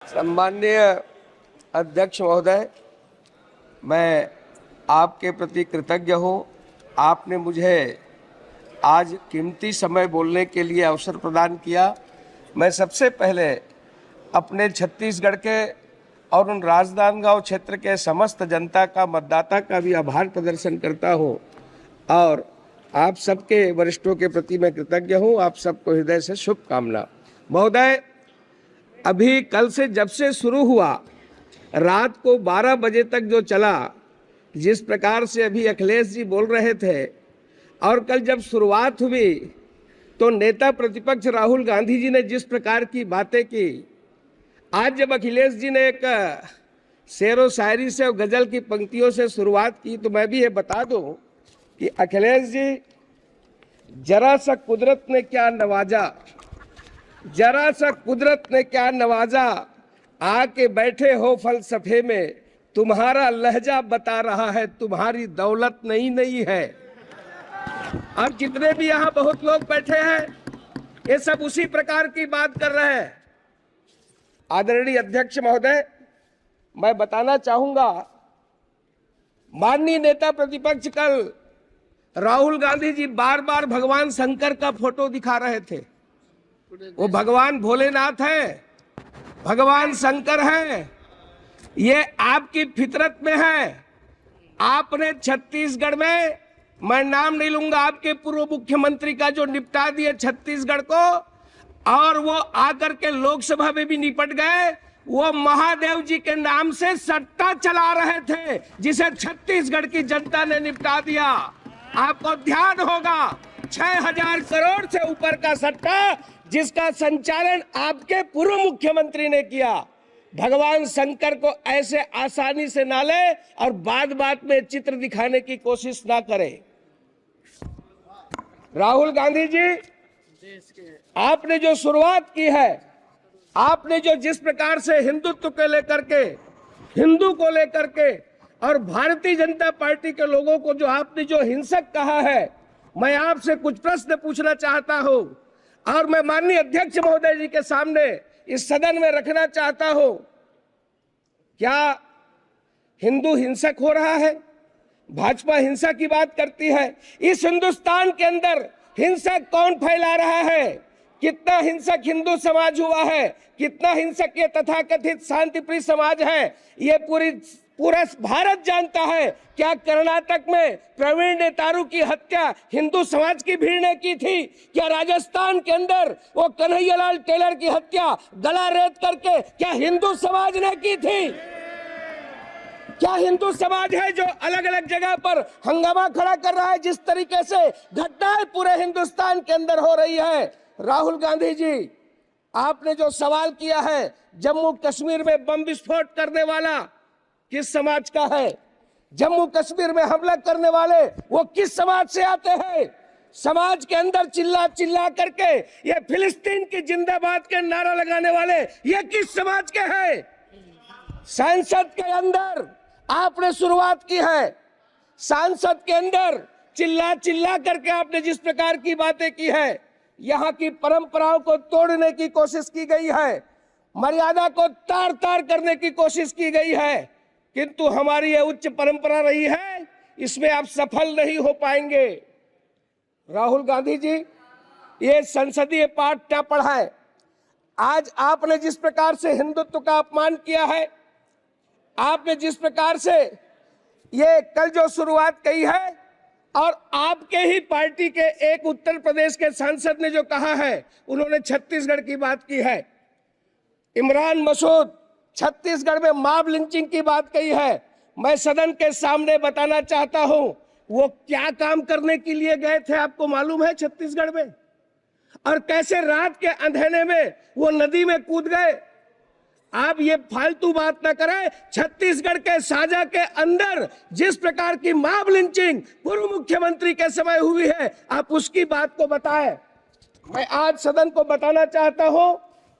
सम्माननीय अध्यक्ष महोदय, मैं आपके प्रति कृतज्ञ हूँ। आपने मुझे आज कीमती समय बोलने के लिए अवसर प्रदान किया। मैं सबसे पहले अपने छत्तीसगढ़ के और उन राजनांदगांव क्षेत्र के समस्त जनता का, मतदाता का भी आभार प्रदर्शन करता हूँ और आप सबके वरिष्ठों के प्रति मैं कृतज्ञ हूँ। आप सबको हृदय से शुभकामना। महोदय, अभी कल से जब से शुरू हुआ, रात को 12 बजे तक जो चला, जिस प्रकार से अभी अखिलेश जी बोल रहे थे और कल जब शुरुआत हुई तो नेता प्रतिपक्ष राहुल गांधी जी ने जिस प्रकार की बातें की, आज जब अखिलेश जी ने एक शेरो शायरी से और गजल की पंक्तियों से शुरुआत की, तो मैं भी ये बता दूं कि अखिलेश जी, जरा सा कुदरत ने क्या नवाजा, जरा सा कुदरत ने क्या नवाजा, आके बैठे हो फलसफे में, तुम्हारा लहजा बता रहा है तुम्हारी दौलत नहीं नहीं है। अब जितने भी यहाँ बहुत लोग बैठे हैं, ये सब उसी प्रकार की बात कर रहे हैं। आदरणीय अध्यक्ष महोदय, मैं बताना चाहूंगा, माननीय नेता प्रतिपक्ष कल राहुल गांधी जी बार बार भगवान शंकर का फोटो दिखा रहे थे। वो भगवान भोलेनाथ है, भगवान शंकर है, ये आपकी फितरत में है। आपने छत्तीसगढ़ में, मैं नाम नहीं लूंगा, आपके पूर्व मुख्यमंत्री का जो निपटा दिए छत्तीसगढ़ को, और वो आकर के लोकसभा में भी निपट गए। वो महादेव जी के नाम से सट्टा चला रहे थे, जिसे छत्तीसगढ़ की जनता ने निपटा दिया। आपको ध्यान होगा, 6000 करोड़ से ऊपर का सट्टा, जिसका संचालन आपके पूर्व मुख्यमंत्री ने किया। भगवान शंकर को ऐसे आसानी से ना ले और बात बात में चित्र दिखाने की कोशिश ना करें। राहुल गांधी जी, आपने जो शुरुआत की है, आपने जो जिस प्रकार से हिंदुत्व को लेकर के, हिंदू को लेकर के और भारतीय जनता पार्टी के लोगों को जो आपने जो हिंसक कहा है, मैं आपसे कुछ प्रश्न पूछना चाहता हूं और मैं माननीय अध्यक्ष महोदय जी के सामने इस सदन में रखना चाहता हूं। क्या हिंदू हिंसक हो रहा है? भाजपा हिंसा की बात करती है। इस हिंदुस्तान के अंदर हिंसा कौन फैला रहा है? कितना हिंसक हिंदू समाज हुआ है, कितना हिंसक ये तथाकथित शांतिप्रिय समाज है, ये पूरा भारत जानता है। क्या कर्नाटक में प्रवीण नेतारू की हत्या हिंदू समाज की भीड़ ने की थी? क्या राजस्थान के अंदर वो कन्हैयालाल टेलर की हत्या गला रेत करके क्या हिंदू समाज ने की थी? क्या हिंदू समाज है जो अलग अलग जगह पर हंगामा खड़ा कर रहा है? जिस तरीके से घटनाएं पूरे हिंदुस्तान के अंदर हो रही है। राहुल गांधी जी, आपने जो सवाल किया है, जम्मू कश्मीर में बम विस्फोट करने वाला किस समाज का है? जम्मू कश्मीर में हमला करने वाले वो किस समाज से आते हैं? समाज के अंदर चिल्ला चिल्ला करके ये फिलिस्तीन की जिंदाबाद के नारा लगाने वाले ये किस समाज के हैं? संसद के अंदर आपने शुरुआत की है, संसद के अंदर चिल्ला चिल्ला करके आपने जिस प्रकार की बातें की है, यहाँ की परंपराओं को तोड़ने की कोशिश की गई है, मर्यादा को तार तार करने की कोशिश की गई है, किंतु हमारी ये उच्च परंपरा रही है, इसमें आप सफल नहीं हो पाएंगे। राहुल गांधी जी, ये संसदीय पाठ क्या पढ़ाए? आज आपने जिस प्रकार से हिंदुत्व का अपमान किया है, आपने जिस प्रकार से ये कल जो शुरुआत की है, और आपके ही पार्टी के एक उत्तर प्रदेश के सांसद ने जो कहा है, उन्होंने छत्तीसगढ़ की बात की है। इमरान मसूद छत्तीसगढ़ में मॉब लिंचिंग की बात कही है। मैं सदन के सामने बताना चाहता हूं, वो क्या काम करने के लिए गए थे आपको मालूम है छत्तीसगढ़ में? और कैसे रात के अंधेरे में वो नदी में कूद गए। आप ये फालतू बात ना करें। छत्तीसगढ़ के साजा के अंदर जिस प्रकार की मॉब लिंचिंग पूर्व मुख्यमंत्री के समय हुई है, आप उसकी बात को बताएं। मैं आज सदन को बताना चाहता हूं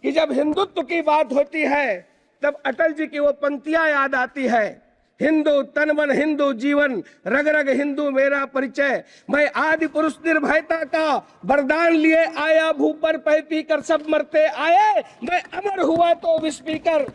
कि जब हिंदुत्व की बात होती है, तब अटल जी की वो पंक्तियां याद आती है हिंदू तन मन हिंदू जीवन, रग रग हिंदू मेरा परिचय। मैं आदि पुरुष निर्भयता का वरदान लिए आया, भू पर पै पी कर सब मरते आए। मैं अमर हुआ तो विस्पीकर,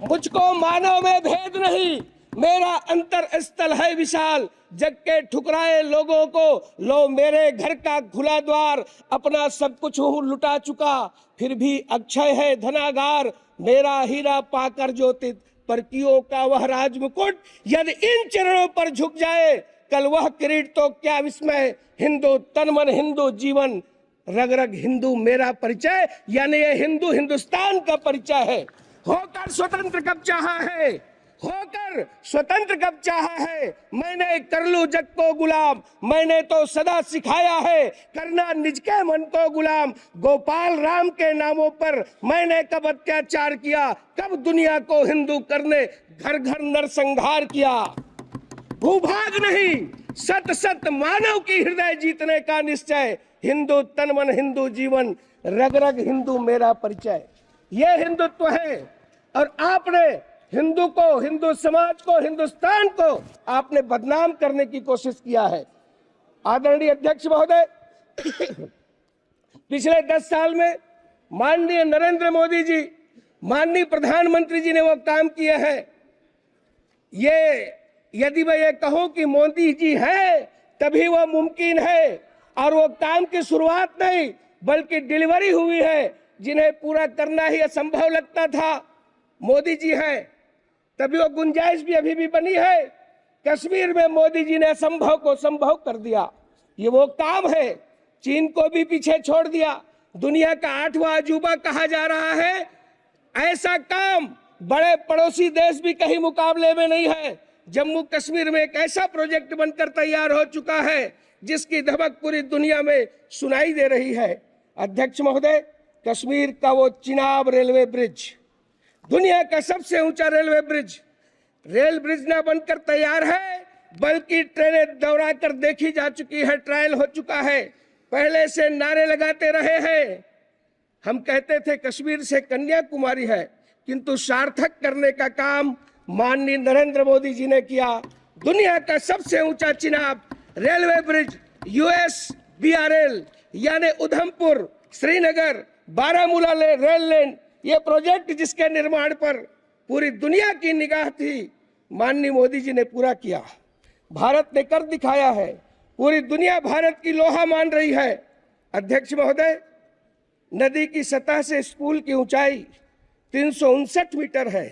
मुझको मानव में भेद नहीं, मेरा अंतर स्थल है विशाल। जग के ठुकराए लोगों को लो मेरे घर का खुला द्वार। अपना सब कुछ हूँ लुटा चुका, फिर भी अक्षय है धनागार। मेरा हीरा पाकर ज्योतित परकियों का वह राज मुकुट। यदि इन चरणों पर झुक जाए कल वह किरीट तो क्या विस्मय। हिंदू तन मन हिंदू जीवन, रग रग हिंदू मेरा परिचय। यानी ये हिंदू हिंदुस्तान का परिचय है। होकर स्वतंत्र कब चाहा है, होकर स्वतंत्र कब चाहा है। मैंने कर लूं जग को गुलाम, मैंने तो सदा सिखाया है करना निज के मन को गुलाम। गोपाल राम के नामों पर मैंने कब अत्याचार किया, कब दुनिया को हिंदू करने घर घर नरसंहार किया। भूभाग नहीं सत सत मानव की हृदय जीतने का निश्चय। हिंदू तन मन हिंदू जीवन, रग रग हिंदू मेरा परिचय। ये हिंदुत्व है। और आपने हिंदू को, हिंदू समाज को, हिंदुस्तान को आपने बदनाम करने की कोशिश किया है। आदरणीय अध्यक्ष महोदय, पिछले 10 साल में माननीय नरेंद्र मोदी जी, माननीय प्रधानमंत्री जी ने वो काम किए हैं। ये यदि मैं ये कहूं कि मोदी जी है तभी वो मुमकिन है, और वो काम की शुरुआत नहीं बल्कि डिलीवरी हुई है, जिन्हें पूरा करना ही असंभव लगता था। मोदी जी हैं तभी वो गुंजाइश भी अभी भी बनी है। कश्मीर में मोदी जी ने असंभव को संभव कर दिया। ये वो काम है। चीन को भी पीछे छोड़ दिया, दुनिया का 8वां अजूबा कहा जा रहा है। ऐसा काम बड़े पड़ोसी देश भी कहीं मुकाबले में नहीं है। जम्मू कश्मीर में एक ऐसा प्रोजेक्ट बनकर तैयार हो चुका है जिसकी धमक पूरी दुनिया में सुनाई दे रही है। अध्यक्ष महोदय, कश्मीर का वो चिनाब रेलवे ब्रिज, दुनिया का सबसे ऊंचा रेल ब्रिज न बनकर तैयार है बल्कि ट्रेनें दौड़ा कर देखी जा चुकी है, ट्रायल हो चुका है। पहले से नारे लगाते रहे हैं। हम कहते थे कश्मीर से कन्याकुमारी है, किंतु सार्थक करने का काम माननीय नरेंद्र मोदी जी ने किया। दुनिया का सबसे ऊंचा चिनाब रेलवे ब्रिज, USBRL यानी उधमपुर श्रीनगर बारामूला रेल लाइन, ये प्रोजेक्ट जिसके निर्माण पर पूरी दुनिया की निगाह थी, माननीय मोदी जी ने पूरा किया। भारत ने कर दिखाया है। पूरी दुनिया भारत की लोहा मान रही है। अध्यक्ष महोदय, नदी की सतह से इस पुल की ऊंचाई 359 मीटर है।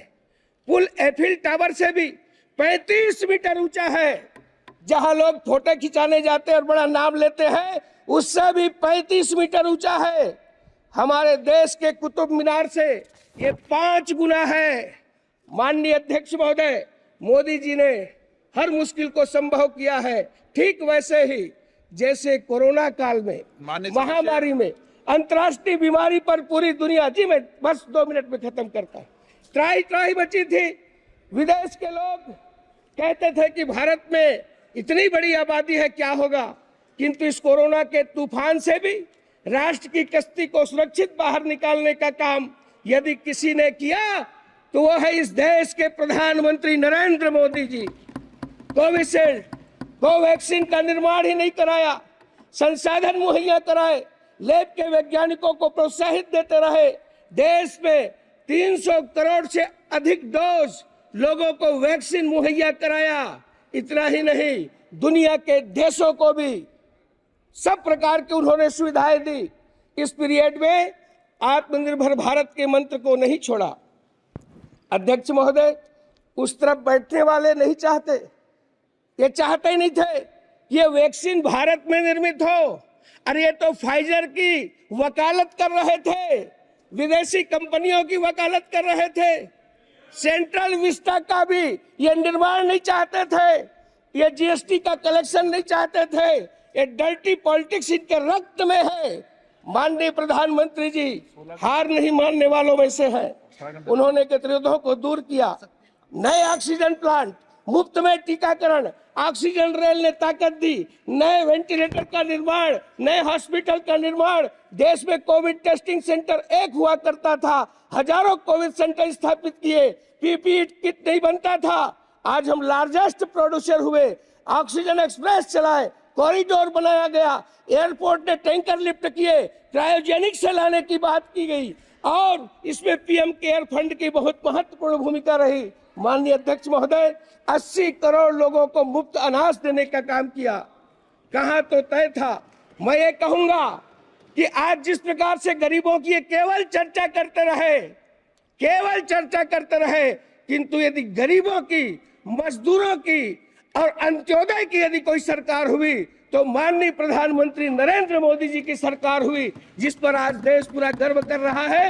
पुल एफिल टावर से भी 35 मीटर ऊंचा है। जहां लोग फोटो खिंचाने जाते और बड़ा नाम लेते हैं, उससे भी 35 मीटर ऊंचा है। हमारे देश के कुतुब मीनार से ये 5 गुना है। माननीय अध्यक्ष महोदय, मोदी जी ने हर मुश्किल को संभव किया है। ठीक वैसे ही जैसे कोरोना काल में, महामारी में, अंतर्राष्ट्रीय बीमारी पर पूरी दुनिया, जी मैं बस 2 मिनट में खत्म करता हूं, त्राही बची थी। विदेश के लोग कहते थे कि भारत में इतनी बड़ी आबादी है, क्या होगा। किंतु इस कोरोना के तूफान से भी राष्ट्र की कश्ती को सुरक्षित बाहर निकालने का काम यदि किसी ने किया तो वह है इस देश के प्रधानमंत्री नरेंद्र मोदी जी। कोविशील्ड, कोवैक्सीन का निर्माण ही नहीं कराया, संसाधन मुहैया कराए, लैब के वैज्ञानिकों को प्रोत्साहित देते रहे। देश में 300 करोड़ से अधिक डोज लोगों को वैक्सीन मुहैया कराया। इतना ही नहीं, दुनिया के देशों को भी सब प्रकार की उन्होंने सुविधाएं दी। इस पीरियड में आत्मनिर्भर भारत के मंत्र को नहीं छोड़ा। अध्यक्ष महोदय, उस तरफ बैठने वाले नहीं चाहते, ये चाहते ही नहीं थे ये वैक्सीन भारत में निर्मित हो। अरे ये तो फाइजर की वकालत कर रहे थे, विदेशी कंपनियों की वकालत कर रहे थे। सेंट्रल विस्टा का भी ये निर्माण नहीं चाहते थे, ये जीएसटी का कलेक्शन नहीं चाहते थे। ये डर्टी पॉलिटिक्स इनके रक्त में है। माननीय प्रधानमंत्री जी हार नहीं मानने वालों में से है। उन्होंने गतिरोधों को दूर किया, नए ऑक्सीजन प्लांट, मुफ्त में टीकाकरण, ऑक्सीजन रेल ने ताकत दी, नए वेंटिलेटर का निर्माण, नए हॉस्पिटल का निर्माण, देश में कोविड टेस्टिंग सेंटर एक हुआ करता था, हजारों कोविड सेंटर स्थापित किए, पीपीई किट नहीं बनता था। आज हम लार्जेस्ट प्रोड्यूसर हुए, ऑक्सीजन एक्सप्रेस चलाए, कॉरिडोर बनाया गया, एयरपोर्ट ने टैंकर लिफ्ट किए, क्रायोजेनिक से लाने की बात की गई और इसमें पीएम केयर फंड की बहुत महत्वपूर्ण भूमिका रही। माननीय अध्यक्ष महोदय, 80 करोड़ लोगों को मुफ्त अनाज देने का काम किया, कहां तो तय था। मैं ये कहूंगा कि आज जिस प्रकार से गरीबों की केवल चर्चा करते रहे, किंतु यदि गरीबों की, मजदूरों की और अंत्योदय की यदि कोई सरकार हुई तो माननीय प्रधानमंत्री नरेंद्र मोदी जी की सरकार हुई, जिस पर आज देश पूरा गर्व कर रहा है।